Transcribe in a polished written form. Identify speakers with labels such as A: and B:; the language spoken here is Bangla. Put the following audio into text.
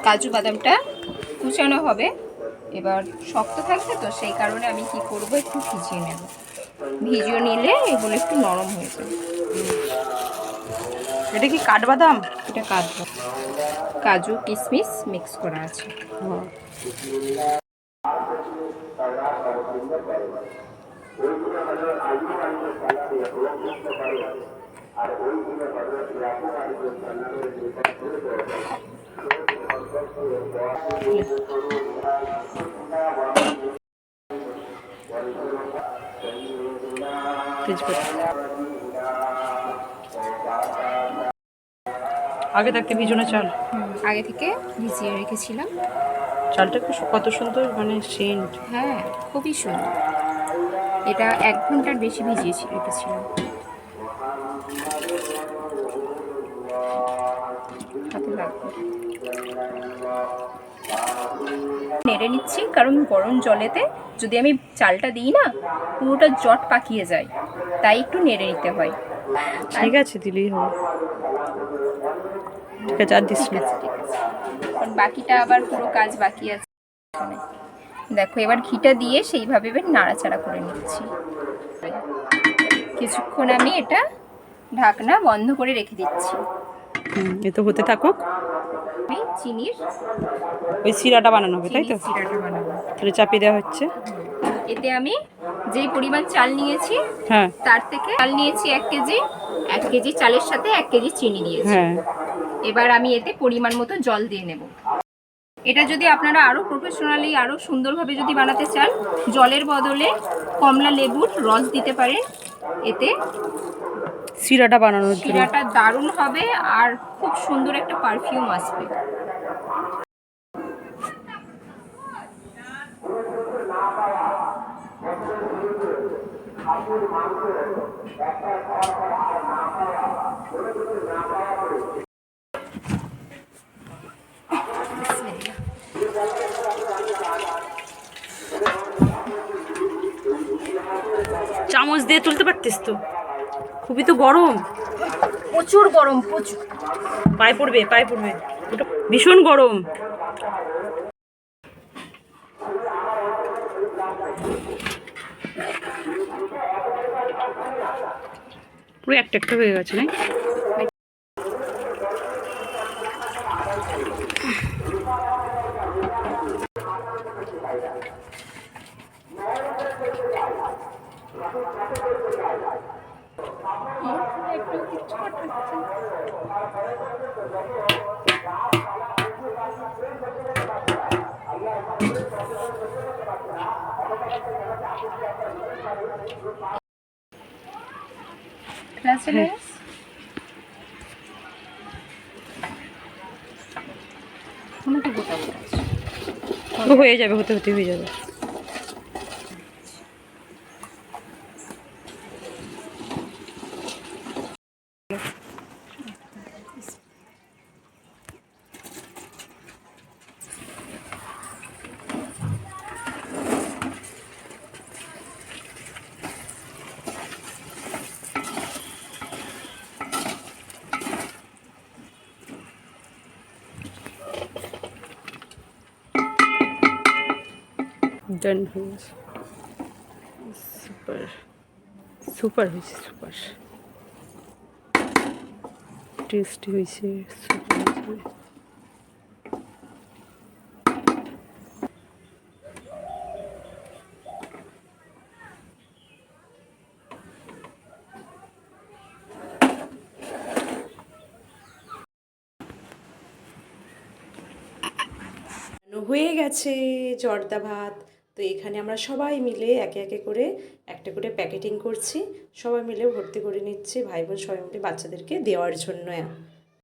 A: কাজু বাদামটা কুচানো হবে। এবার শক্ত থাকবে তো, সেই কারণে আমি কি করব, একটু ভিজিয়ে নেব। ভিজিয়ে নিলে এগুলো একটু নরম হয়ে যাবে।
B: এটা কি কাঠবাদাম?
A: এটা কাজু কিশমিশ মিক্স করা আছে।
B: আগে থাকতে ভিজানো চাল?
A: আগে থেকে ভিজিয়ে রেখেছিলাম।
B: চালটা কত সুন্দর, মানে সেন্ট।
A: হ্যাঁ, খুবই সুন্দর। এটা 1 ঘন্টার বেশি ভিজিয়ে রেখেছিলাম। হাতে লাগবে। নেড়ে নিচ্ছি, কারণ গরম জলেতে যদি আমি চালটা দিই না, পুরোটা জট পাকিয়ে যায়, তাই একটু নেড়ে নিতে হয়।
B: ঠিক আছে, দিলেই হবে। ঠিক আছে, আর দিস না।
A: কারণ বাকিটা আবার পুরো কাজ বাকি আছে। দেখো, এবার ঘিটা দিয়ে সেইভাবে নাড়াচাড়া করে নিচ্ছি। কিছুক্ষণ আমি এটা ঢাকনা বন্ধ করে রেখে দিচ্ছি।
B: এ তো হতে থাকুক।
A: আমি চিনির
B: ওই সিরাটা বানানো হবে, তাই তো?
A: সিরাটা বানাবো।
B: তাহলে চাপিয়ে দেওয়া হচ্ছে।
A: এতে আমি যেই পরিমাণ চাল নিয়েছি,
B: হ্যাঁ,
A: তার থেকে চাল নিয়েছি 1 কেজি। 1 কেজি চালের সাথে 1 কেজি চিনি দিয়েছি।
B: হ্যাঁ।
A: এবার আমি এতে পরিমাণ মতো জল দিয়ে নেব। এটা যদি আপনারা আরও প্রফেশনালি, আরও সুন্দরভাবে যদি বানাতে চান, জলের বদলে কমলা লেবুর রস দিতে পারেন। এতে
B: সিরাটা বানানোর জন্য
A: সিরাটা দারুণ হবে আর খুব সুন্দর একটা পারফিউম আসবে।
B: চামচ দিয়ে তুলতে পারতিস তো, খুবই তো গরম।
A: প্রচুর গরম, প্রচুর।
B: পায়ে পড়বে, পায়ে পড়বে, ওটা ভীষণ গরম। পুরো একটা একটা হয়ে গেছে, না? হয়ে যাবে, হতে হতে হয়ে যাবে। ডান হয়ে গেছে। সুপার সুপার হয়েছে, সুপার টেস্টি হয়েছে, সুপার হয়েছে। হয়ে গেছে জর্দা ভাত। তো এখানে আমরা সবাই মিলে একে একে করে একটা করে প্যাকেটিং করছি, সবাই মিলে ভর্তি করে নিচ্ছি, ভাই বোন সবাই মিলে বাচ্চাদেরকে দেওয়ার জন্য।